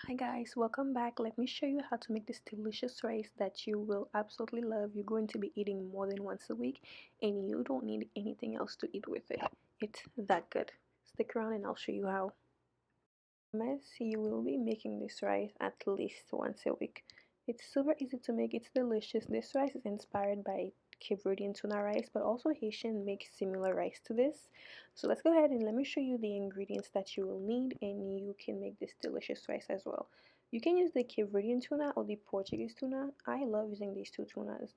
Hi guys, welcome back. Let me show you how to make this delicious rice that you will absolutely love. You're going to be eating more than once a week and you don't need anything else to eat with it. It's that good. Stick around and I'll show you how. You will be making this rice at least once a week. It's super easy to make, it's delicious. This rice is inspired by Cape Verdean tuna rice, but also Haitian make similar rice to this. So let's go ahead and let me show you the ingredients that you will need and you can make this delicious rice as well. You can use the Cape Verdean tuna or the Portuguese tuna. I love using these two tunas.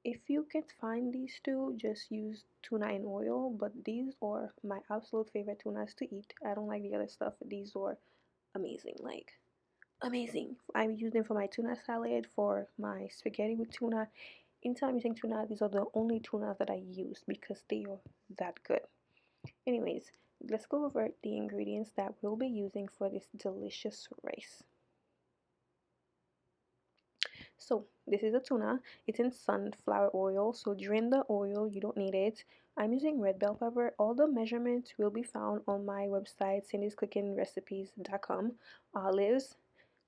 If you can't find these two, just use tuna in oil, but these are my absolute favorite tunas to eat. I don't like the other stuff. These are amazing, like amazing. I use them for my tuna salad, for my spaghetti with tuna. Anytime I'm using tuna, these are the only tunas that I use because they are that good. Anyways, let's go over the ingredients that we'll be using for this delicious rice. So this is a tuna. It's in sunflower oil. So drain the oil. You don't need it. I'm using red bell pepper. All the measurements will be found on my website, sendyscookinrecipes.com. Olives.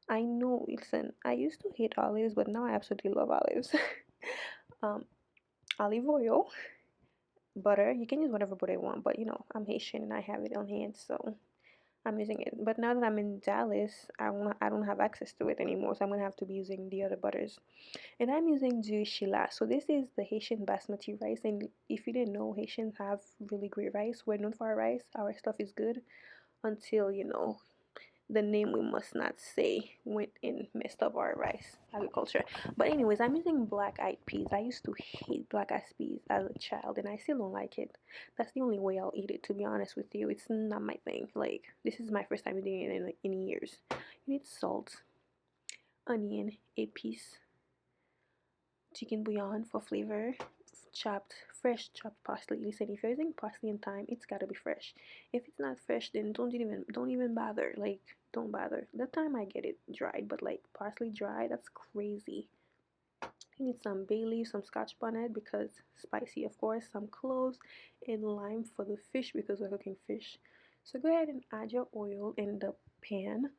I know, listen, I used to hate olives, but now I absolutely love olives. um, Olive oil, butter. You can use whatever butter you want, but you know, I'm Haitian and I have it on hand, so I'm using it. But now that I'm in Dallas, I don't have access to it anymore, so I'm gonna have to be using the other butters. And I'm using du shella. So this is the Haitian basmati rice. And if you didn't know, Haitians have really great rice. We're known for our rice. Our stuff is good until the name we must not say went and messed up our rice agriculture. But anyways, I'm using black eyed peas. I used to hate black eyed peas as a child and I still don't like it. That's the only way I'll eat it, to be honest with you. It's not my thing. Like, this is my first time eating it in years. You need salt, onion, epis, chicken bouillon for flavor, fresh chopped parsley. Listen, if you're using parsley and thyme, it's gotta be fresh. If it's not fresh, then don't even bother. Like, don't bother. The time I get it dried, but like parsley dry, that's crazy. You need some bay leaf, some Scotch bonnet because spicy, of course, some cloves, and lime for the fish because we're cooking fish. So go ahead and add your oil in the pan.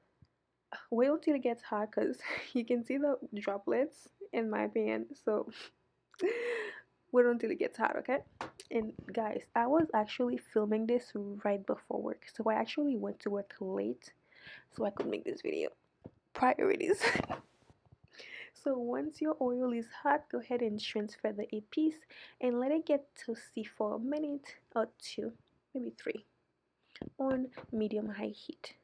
Wait until it gets hot because you can see the droplets in my pan. So wait until it gets hot, okay? And guys, I was actually filming this right before work. So I actually went to work late so I could make this video. Priorities. So once your oil is hot, go ahead and transfer the Epis and let it get to see for a minute or two, maybe three, on medium high heat.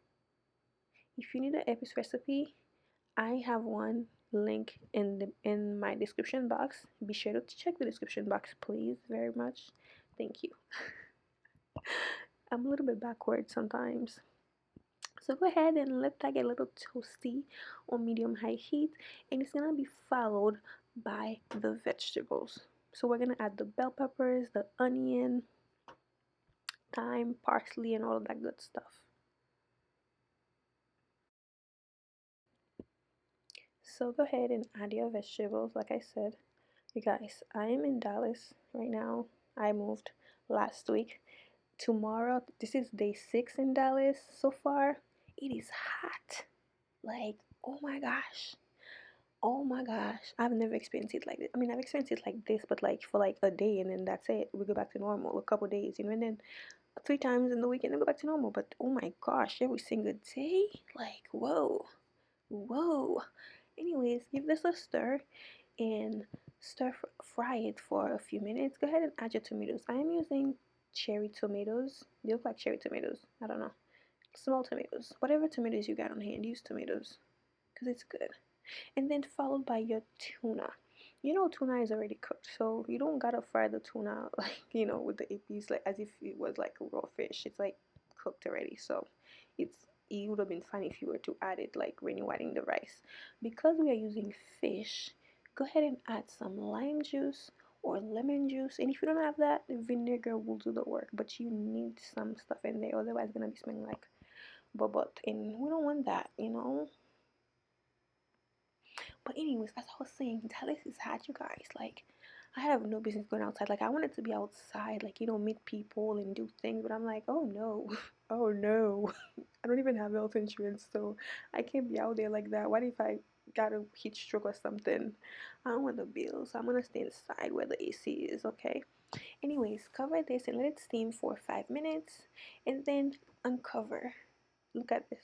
If you need an Epis recipe, I have one link in my description box. Be sure to check the description box, please, very much. Thank you. I'm a little bit backward sometimes. So go ahead and let that get a little toasty on medium high heat, and it's gonna be followed by the vegetables. So we're gonna add the bell peppers, the onion, thyme, parsley, and all of that good stuff. So go ahead and add your vegetables. Like I said, you guys, I am in Dallas right now. I moved last week. Tomorrow, this is day 6 in Dallas so far. It is hot. Like, oh my gosh. Oh my gosh. I've never experienced it like this. I mean, I've experienced it like this, but like for like a day and then that's it. We go back to normal. A couple days, and then 3 times in the weekend and go back to normal. But oh my gosh, every single day? Like, whoa. Whoa. Anyways, give this a stir and fry it for a few minutes. Go ahead and add your tomatoes. I am using cherry tomatoes. They look like cherry tomatoes. I don't know. Small tomatoes. Whatever tomatoes you got on hand, use tomatoes because it's good. And then followed by your tuna. You know, tuna is already cooked, so you don't gotta fry the tuna like with the epis like as if it was like a raw fish. It's like cooked already, so it would have been fine if you were to add it like when you're adding the rice. Because we are using fish, go ahead and add some lime juice or lemon juice. And if you don't have that, the vinegar will do the work. But you need some stuff in there, otherwise it's gonna be smelling like bubble. And we don't want that. But anyways, as I was saying, Dallas is hot, you guys. Like, I have no business going outside. Like, I wanted to be outside, like, meet people and do things. But I'm like, oh no. Oh no. I don't even have health insurance, so I can't be out there like that. What if I got a heat stroke or something? I don't want the bills. I'm gonna stay inside where the AC is, okay? Anyways, cover this and let it steam for 5 minutes and then uncover. Look at this.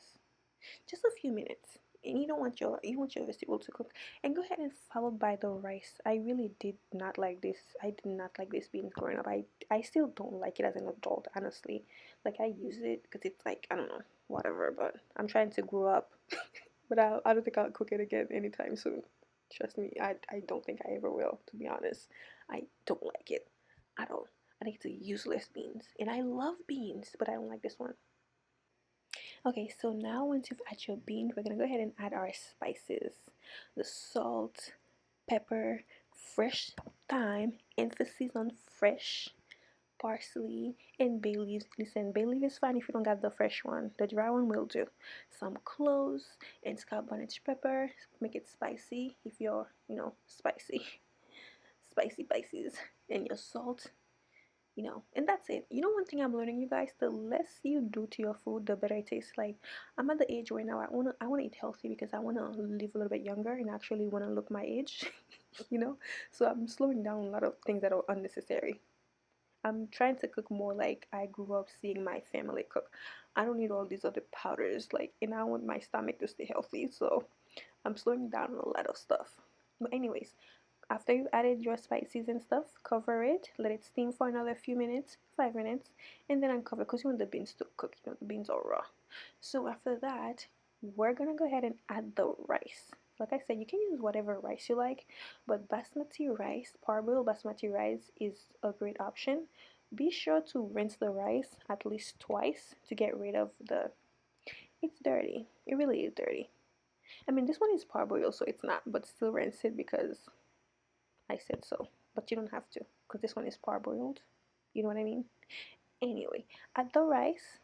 Just a few minutes. And you want your vegetable to cook. And go ahead and followed by the rice. I really did not like this. I did not like this beans growing up. I still don't like it as an adult, honestly. Like I use it because it's like I don't know, whatever. But I'm trying to grow up. But I don't think I'll cook it again anytime soon. Trust me, I don't think I ever will. To be honest, I don't like it at all. I think it's a useless beans, and I love beans, but I don't like this one. Okay, so now once you've added your beans, we're gonna go ahead and add our spices. The salt, pepper, fresh thyme, emphasis on fresh, parsley, and bay leaves. Listen, bay leaf is fine if you don't got the fresh one. The dry one will do. Some cloves and scalp bonnet pepper. Make it spicy if you're, spicy. Spicy spices. And your salt, and that's it. One thing I'm learning, you guys, the less you do to your food, the better it tastes. Like I'm at the age right now, I wanna eat healthy because I wanna live a little bit younger and actually wanna look my age, you know. So I'm slowing down a lot of things that are unnecessary. I'm trying to cook more like I grew up seeing my family cook. I don't need all these other powders, like, and I want my stomach to stay healthy, so I'm slowing down a lot of stuff. But anyways, after you added your spices and stuff, cover it, let it steam for another few minutes, 5 minutes, and then uncover because you want the beans to cook. The beans are raw. So after that, we're gonna go ahead and add the rice. Like I said, you can use whatever rice you like, but basmati rice, parboiled basmati rice is a great option. Be sure to rinse the rice at least twice to get rid of the. It's dirty. It really is dirty. I mean, this one is parboiled, so it's not, but still rinse it because I said so, but you don't have to because this one is parboiled. You know what I mean? Anyway, add the rice.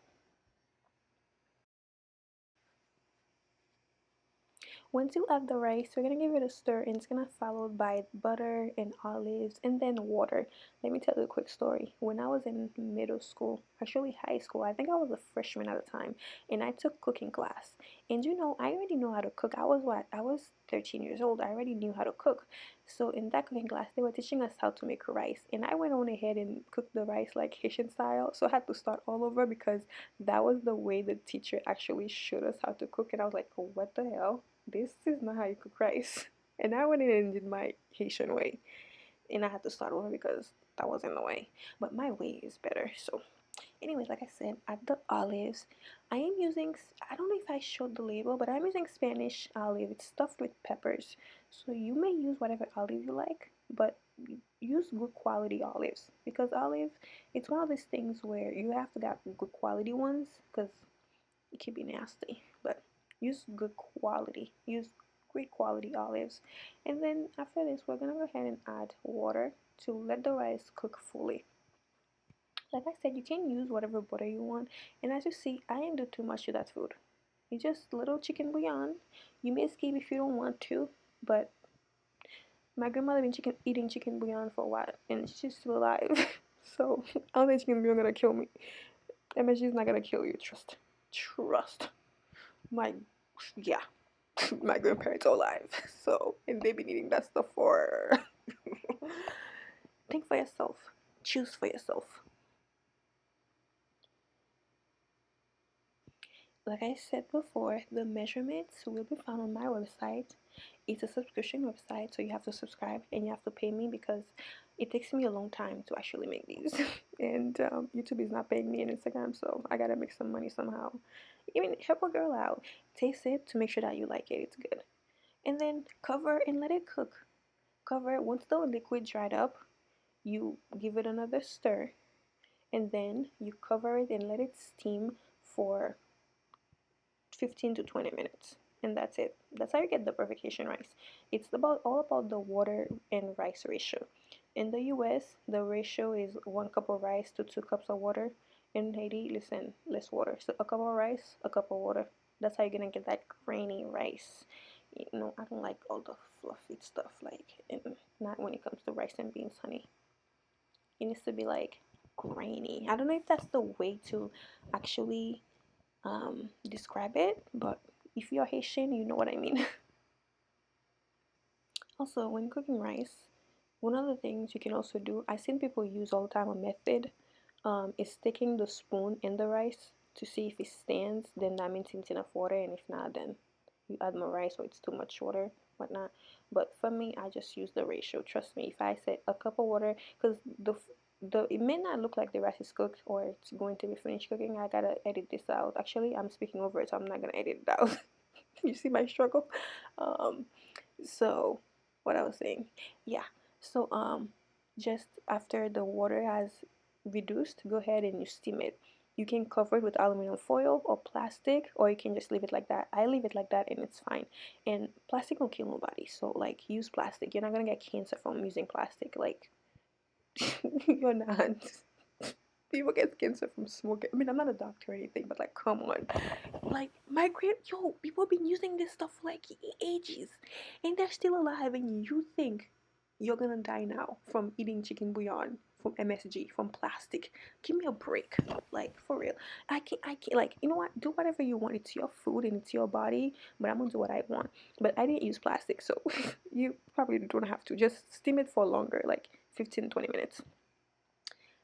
Once you add the rice, we're gonna give it a stir and it's gonna followed by butter and olives and then water. Let me tell you a quick story. When I was in middle school, actually high school, I think I was a freshman at the time, and I took cooking class. And I already know how to cook. I was what? I was 13 years old. I already knew how to cook. So in that cooking class, they were teaching us how to make rice. And I went on ahead and cooked the rice like Haitian style. So I had to start all over because that was the way the teacher actually showed us how to cook. And I was like, oh, what the hell? This is not how you cook rice. And I went in and did my Haitian way. And I had to start over because that wasn't the way. But my way is better. So, anyways, like I said, add the olives. I am using, I don't know if I showed the label, but I'm using Spanish olive. It's stuffed with peppers. So you may use whatever olive you like, but use good quality olives. Because olive, it's one of these things where you have to get good quality ones because it can be nasty, but use good quality. Use great quality olives. And then after this, we're gonna go ahead and add water to let the rice cook fully. Like I said, you can use whatever butter you want. And as you see, I didn't do too much to that food. It's just little chicken bouillon. You may skip if you don't want to, but my grandmother been eating chicken bouillon for a while, and she's still alive. So I don't think chicken bouillon gonna kill me. I mean, she's not gonna kill you. Trust. My yeah, my grandparents are alive, so and they've been eating that stuff for. Think for yourself. Choose for yourself. Like I said before, the measurements will be found on my website. It's a subscription website, so you have to subscribe and you have to pay me because it takes me a long time to actually make these. And YouTube is not paying me on Instagram, so I gotta make some money somehow. I mean, help a girl out. Taste it to make sure that you like it. It's good. And then cover and let it cook. Cover it. Once the liquid dried up, you give it another stir, and then you cover it and let it steam for 15 to 20 minutes, and that's it. That's how you get the perfect Haitian rice. It's about all about the water and rice ratio. In the US, the ratio is 1 cup of rice to 2 cups of water. In Haiti, listen, less water. So a cup of rice, a cup of water. That's how you're gonna get that grainy rice. I don't like all the fluffy stuff, like, and not when it comes to rice and beans, honey. It needs to be like grainy. I don't know if that's the way to actually describe it, but if you're Haitian, you know what I mean. Also, when cooking rice, one of the things you can also do, I've seen people use all the time a method, is sticking the spoon in the rice to see if it stands. Then that means it's enough water, and if not, then you add more rice or it's too much water, whatnot. But for me, I just use the ratio. Trust me, if I say a cup of water, because the it may not look like the rice is cooked or it's going to be finished cooking. I gotta edit this out. Actually, I'm speaking over it, so I'm not gonna edit it out. You see my struggle. Um, so what I was saying, yeah. So just after the water has reduced, go ahead and you steam it. You can cover it with aluminum foil or plastic, or you can just leave it like that. I leave it like that and it's fine. And plastic will kill nobody. So like use plastic. You're not gonna get cancer from using plastic. Like you're not. People get cancer from smoking. I mean, I'm not a doctor or anything, but like, come on. Like, my people have been using this stuff for like ages, and they're still alive, and you think you're gonna die now from eating chicken bouillon, from MSG, from plastic. Give me a break. Like, for real. I can't, like, you know what? Do whatever you want. It's your food and it's your body, but I'm gonna do what I want. But I didn't use plastic, so you probably don't have to. Just steam it for longer, like 15, 20 minutes.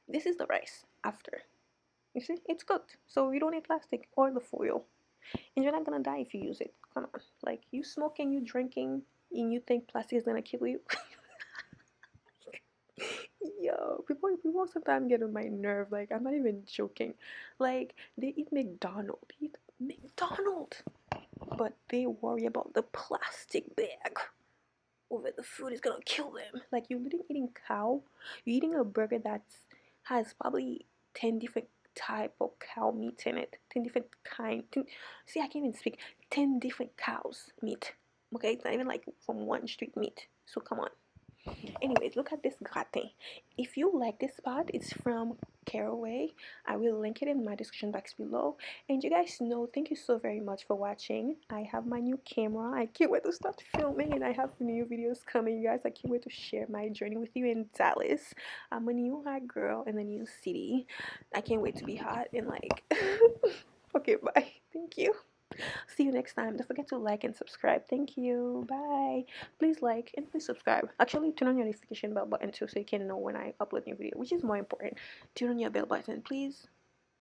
This is the rice after. You see, it's cooked, so you don't need plastic or the foil, and you're not gonna die if you use it. Come on, like you smoking, you drinking, and you think plastic is gonna kill you? Yo, people sometimes get on my nerve. Like I'm not even joking. Like they eat McDonald's, but they worry about the plastic bag over the food is gonna kill them. Like you're eating cow, you're eating a burger that's has probably 10 different type of cow meat in it, 10 different kind. See, I can't even speak. 10 different cows meat. Okay, it's not even like from one street meat. So come on. Anyways, look at this gratin. If you like this spot, it's from Caraway. I will link it in my description box below. And you guys know, thank you so very much for watching. I have my new camera. I can't wait to start filming, and I have new videos coming, you guys. I can't wait to share my journey with you in Dallas. I'm a new hot girl in the new city. I can't wait to be hot and like. Okay, bye. Thank you. See you next time. Don't forget to like and subscribe. Thank you. Bye. Please like and please subscribe. Actually, turn on your notification bell button too so you can know when I upload new video, which is more important. Turn on your bell button, please.